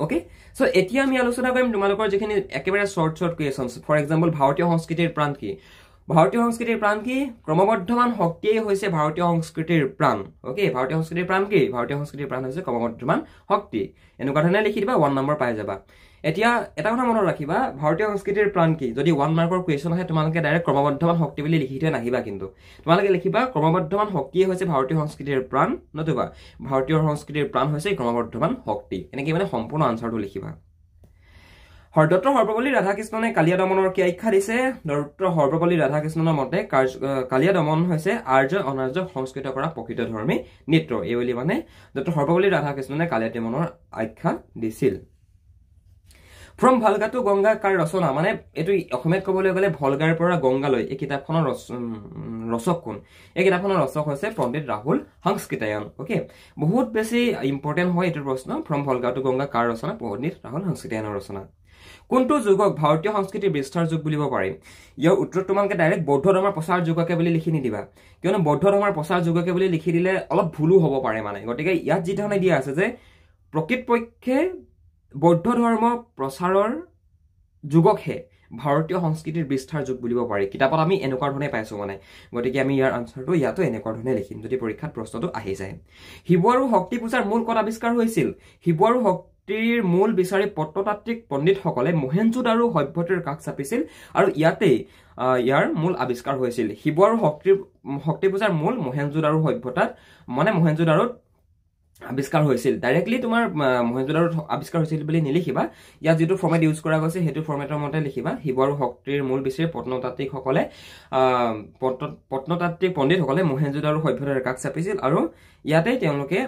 okay so এতিয়া আমি আলোচনা কৰিম তোমালোকৰ যিখিনি একেবাৰে শৰ্ট কুৱেশ্যনছ ফৰ এক্সাম্পল ভাৰতীয় সংস্কৃতিৰ প্ৰাণ কি ভাৰতীয় সংস্কৃতিৰ প্ৰাণ কি ক্ৰমবৰ্ধমান শক্তিয়ে হৈছে ভাৰতীয় সংস্কৃতিৰ প্ৰাণ ওকে ভাৰতীয় সংস্কৃতিৰ প্ৰাণ কি ভাৰতীয় সংস্কৃতিৰ প্ৰাণ হৈছে ক্ৰমবৰ্ধমান শক্তি এনেকুৱা ধৰণে লিখি দিবা 1 নম্বৰ পাই যাবা এতিয়া এটা কথা মনত ৰাখিবা ভাৰতীয় সংস্কৃতিৰ প্ৰাণ কি যদি 1 মাৰ্কৰ কুৱেশ্যন আহে তোমালোকে ডাইৰেক্ট ক্ৰমবৰ্ধমান শক্তি বুলি লিখি থৈ নাহিবা কিন্তু তোমালোকে লিখিবা ক্ৰমবৰ্ধমান শক্তিয়ে হৈছে ভাৰতীয় সংস্কৃতিৰ প্ৰাণ নতুবা ভাৰতীয় সংস্কৃতিৰ প্ৰাণ হৈছে ক্ৰমবৰ্ধমান শক্তি এনেকৈ মানে সম্পূৰ্ণ আনসাৰটো লিখিবা হৰদত্ত সৰ্বপল্লী ৰাধাকৃষ্ণনে কালিয়া দমনৰ কি আখ্যা দিছে ডক্টৰ সৰ্বপল্লী ৰাধাকৃষ্ণনৰ মতে কালিয়া দমন হৈছে আৰ্য অনাৰ্য সংস্কৃত কৰা প্ৰকৃত ধৰ্মী নৃত্য এই বুলি মানে ডক্টৰ সৰ্বপল্লী ৰাধাকৃষ্ণনে কালিয়া দমনৰ আখ্যা দিছিল ফ্ৰম ভালগা টু গংগা কাৰ ৰচনা মানে এটো অসমীয়াত ক'বলৈ গ'লে ভলগাৰ পৰা গংগালৈ এই কিতাপখনৰ ৰচক কোন এই কিতাপখনৰ ৰচক হৈছে পণ্ডিত ৰাহুল হংসকৃতায়ন ওকে বহুত বেছি ইম্পৰ্টেন্ট হয় এটো প্ৰশ্ন ফ্ৰম ভলগা টু গংগা কাৰ ৰচনা পণ্ডিত ৰাহুল হংসকৃতায়নৰ ৰচনা কোনটো যুগক ভাৰতীয় সংস্কৃতিৰ বিস্তাৰ যুগ বুলিব পাৰি ইয়াৰ উত্তৰ তোমালোকে ডাইৰেক্ট বৌদ্ধ ধৰ্মৰ প্ৰচাৰ যুগকে বুলি লিখি নিদিবা কিয়নো বৌদ্ধ ধৰ্মৰ প্ৰচাৰ যুগকে বুলি লিখি দিলে অলপ ভুলো হ'ব পাৰে মানে গতিকে ইয়াত যি ধৰণে দিয়া আছে যে প্ৰকৃতপক্ষে বৌদ্ধ ধৰ্ম প্ৰচাৰৰ যুগকহে ভাৰতীয় সংস্কৃতিৰ বিস্তাৰ যুগ বুলিব পাৰি কিতাপত আমি এনেকুৱা ধৰণে পাইছো মানে গতিকে আমি ইয়াৰ আনসাৰটো ইয়াতো এনেকুৱা ধৰণে লিখিম যদি পৰীক্ষাত প্ৰশ্নটো আহি যায় শিৱ আৰু শক্তি পূজাৰ মূল ক'ত আৱিষ্কাৰ হৈছিল শিৱ আৰু শক্তিৰ মূল বিচাৰি প্ৰত্নতাত্ত্বিক পণ্ডিতসকলে মহেঞ্জোদাৰো সভ্যতাৰ কাষ চাপিছিল আৰু ইয়াতেই ইয়াৰ মূল আৱিষ্কাৰ হৈছিল শিৱ আৰু শক্তি পূজাৰ মূল মহেঞ্জোদাৰো সভ্যতাত মানে মহেঞ্জোদাৰোত আৱিষ্কাৰ হৈছিল ডাইৰেক্টলি তোমাৰ মহেঞ্জোদাৰোত আৱিষ্কাৰ হৈছিল বুলি নিলিখিবা ইয়াত যেটো ফৰ্মেট ইউজ কৰা গৈছে হেতু ফৰ্মেটৰ মতে লিখিবা শিৱ আৰু শক্তিৰ মূল বিচাৰি প্ৰত্নতাত্ত্বিকসকলে প্ৰত্নতাত্ত্বিক পণ্ডিতসকলে মহেঞ্জোদাৰো সভ্যতাৰ কাষ চাপিছিল আৰু ইয়াতে তেওঁলোকে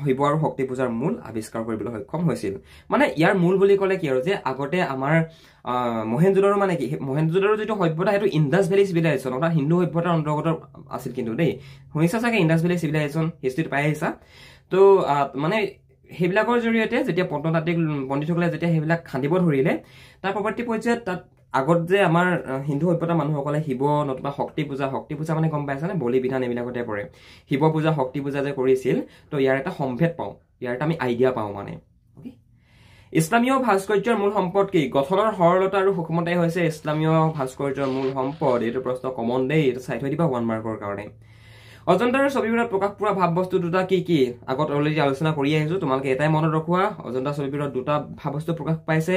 শিৱ আৰু শক্তি পূজাৰ মূল আৱিষ্কাৰ কৰিবলৈ সক্ষম হৈছিল মানে ইয়াৰ মূল বুলি ক'লে কি আৰু যে আগতে আমাৰ মহেঞ্জোদাৰো মানে কি মহেঞ্জোদাৰো যেটো সভ্যতা হেতু ইন্দাস ভেলী সিভিলাইজেশ্যন অৰ্থাৎ হিন্দু সভ্যতাৰ অন্তৰ্গত আছিল কিন্তু দেই শুনিছা চাগে ইন্দাস ভেলী সিভিলাইজেশ্যন হিষ্ট্ৰীত পাই আহিছা তো মানে হেবিলাকৰ জৰিয়তে যেতিয়া প্ৰত্নতাত্ত্বিক পণ্ডিতসকলে যেতিয়া হেবিলাক খান্দিব ধৰিলে তাৰ পৰৱৰ্তী পৰ্যায়ত তাত আগত যে আমাৰ হিন্দু সভ্যতা মানুহসকলে শিৱ নতুবা শক্তি পূজা মানে গম পাইছানে বলি বিধান এইবিলাকতে পৰে শিৱ পূজা শক্তি পূজা যে কৰিছিল তো ইয়াৰ এটা সম্ভেদ পাওঁ ইয়াৰ এটা আমি আইডিয়া পাওঁ মানে ওকে ইছলামীয় ভাস্কৰ্যৰ মূল সম্পদ কি গঠনৰ সৰলতা আৰু সূক্ষ্মতাই হৈছে ইছলামীয় ভাস্কৰ্যৰ মূল সম্পদ এইটো প্ৰশ্ন কমন দেই এইটো চাই থৈ দিবা 1 মাৰ্কৰ কাৰণে অজন্তাৰ ছবিবোৰত প্ৰকাশ পোৱা ভাৱবস্তু দুটা কি কি আগত অলৰেডি আলোচনা কৰি আহিছো তোমালোকে এটাই মনত ৰখোৱা অজন্তা ছবিবোৰত দুটা ভাৱবস্তু প্ৰকাশ পাইছে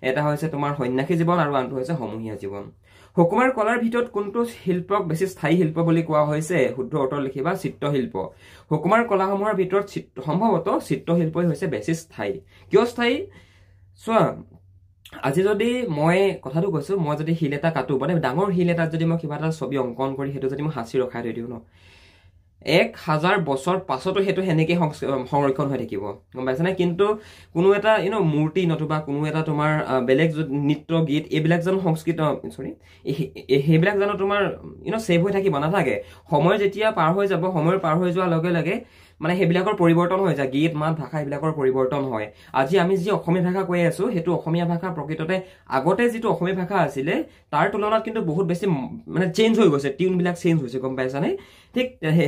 এটা হৈছে তোমাৰ সন্ন্যাসী জীৱন আৰু আনটো হৈছে সমূহীয়া জীৱন হুকুমাৰ কলাৰ ভিতৰত কোনটো শিল্পক বেছি স্থায়ী শিল্প বুলি কোৱা হৈছে শুদ্ধ উত্তৰ লিখিবা চিত্ৰশিল্প হুকুমাৰ কলাসমূহৰ ভিতৰত সম্ভৱতঃ চিত্ৰশিল্পই হৈছে বেছি স্থায়ী কিয় স্থায়ী চোৱা আজি যদি মই কথাটো কৈছো মই যদি হিল এটা কাটো মানে ডাঙৰ হিল এটাত যদি মই কিবা এটা ছবি অংকন কৰি হেতু যদি মই হাসি ৰখাই থৈ দিও ন 1000 বছৰ পাছতো হেতু হেনেকে সংৰক্ষণ হৈ থাকিব গম পাইছানে কিন্তু কোনো এটা মূৰ্তি নতুবা কোনো এটা তোমাৰ বেলেগ নৃত্য গীত এইবিলাক জানো সংস্কৃত সৰি হেবিলাক জানো তোমাৰ সেভ হৈ থাকিব নাথাকে সময় যেতিয়া পাৰ হৈ যাব সময় পাৰ হৈ যোৱাৰ লগে লগে মানে হেবিলাকৰ পৰিৱৰ্তন হৈ যায় গীত মাত ভাষা হেবিলাকৰ পৰিৱৰ্তন হয় আজি আমি যি অসমীয়া ভাষা কৈ আছো হেতু অসমীয়া ভাষা প্ৰকৃততে আগতে যেটো অসমীয়া ভাষা আছিল তাৰ তুলনাত কিন্তু বহুত বেছি মানে চেঞ্জ হৈ গৈছে টিউন বিলাক চেঞ্জ হৈছে গম পাইছানে ঠিক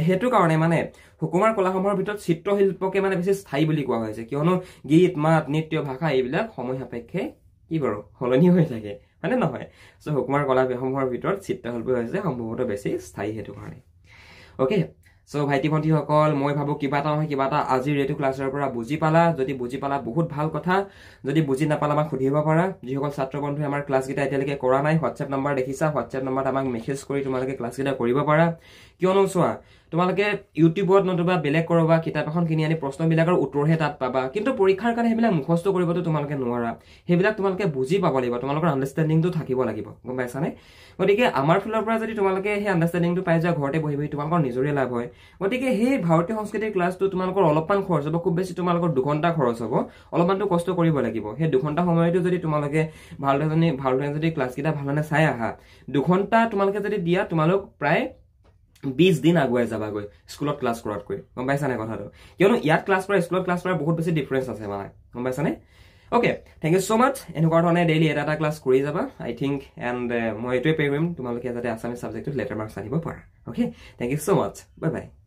হেতু কাৰণে মানে হুকুমাৰ কলাসমূহৰ ভিতৰত চিত্ৰশিল্পকে মানে বেছি স্থায়ী বুলি কোৱা হৈছে কিয়নো গীত মাত নৃত্য ভাষা এইবিলাক সময় সাপেক্ষে কি বাৰু হলনি হৈ থাকে মানে নহয় সো হুকুমাৰ কলাসমূহৰ ভিতৰত চিত্ৰশিল্প হৈছে সম্ভৱতঃ বেছি স্থায়ী হেতু কাৰণে ওকে সো ভাইটি ভন্টি সকল মই ভাবো কিবা এটা আজি ৰেটু ক্লাছৰ পৰা বুজি পালা যদি বুজি পালা বহুত ভাল কথা যদি বুজি নাপালা আমাক সুধিব পাৰা যি সকল ছাত্ৰ বন্ধুৱে আমাৰ ক্লাছ গিটা এতিয়ালৈকে কৰা নাই WhatsApp নম্বৰ দেখিছা WhatsApp নম্বৰত আমাক মেছেজ কৰি তোমালোকে ক্লাছ গিটা কৰিব পাৰা কিয়নো চোৱা তোমালোকে ইউটিউবত নতুবা বেলেগ কৰবা কিতাপ এখন কিনি আনি প্ৰশ্ন বিলাকৰ উত্তৰহে তাত পাবা কিন্তু পৰীক্ষাৰ কাৰণে হেবিলাক মুখস্থ কৰিবতো তোমালোকে নোৱাৰা হেবিলাক তোমালোকে বুজি পাব লাগিব তোমালোকৰ আন্ডাৰষ্টেণ্ডিংটো থাকিব লাগিব গম পাইছানে গতিকে আমাৰ ফালৰ পৰা যদি তোমালোকে হে আন্ডাৰষ্টেণ্ডিংটো পাই যা ঘৰতে বহি তোমালোকৰ নিজৰে লাভ হয় গতিকে হে ভাৰতীয় সংস্কৃতিৰ ক্লাছটো তোমালোকৰ অলপমান খৰচ হ'ব খুব বেছি তোমালোকৰ 2 ঘণ্টা খৰচ হ'ব অলপমানটো কষ্ট কৰিব লাগিব হে 2 ঘণ্টা সময়টো যদি তোমালোকে ভালদৰে যদি ক্লাছ কিটা ভালনে চাই আহা 2 ঘণ্টা তোমালোকে যদি দিয়া তোমালোক প্ৰায় 20 দিন আগুৱাই যাবাগৈ স্কুলত ক্লাছ কৰাতকৈ গম পাইছানে কথাটো কিয়নো ইয়াত ক্লাছ কৰা স্কুলত ক্লাছ কৰা বহুত বেছি ডিফাৰেন্স আছে মানে গম পাইছানে ওকে থ্যাংক ইউ সো মাচ এনেকুৱা ধৰণে ডেইলি এটা ক্লাছ কৰি যাবা আই থিংক এন্ড মই এটোই প্ৰে কৰিম তোমালোকে যাতে আসামিজ সাবজেক্টত লেটাৰ মাৰ্কস আনিব পাৰা okay thank you so much bye by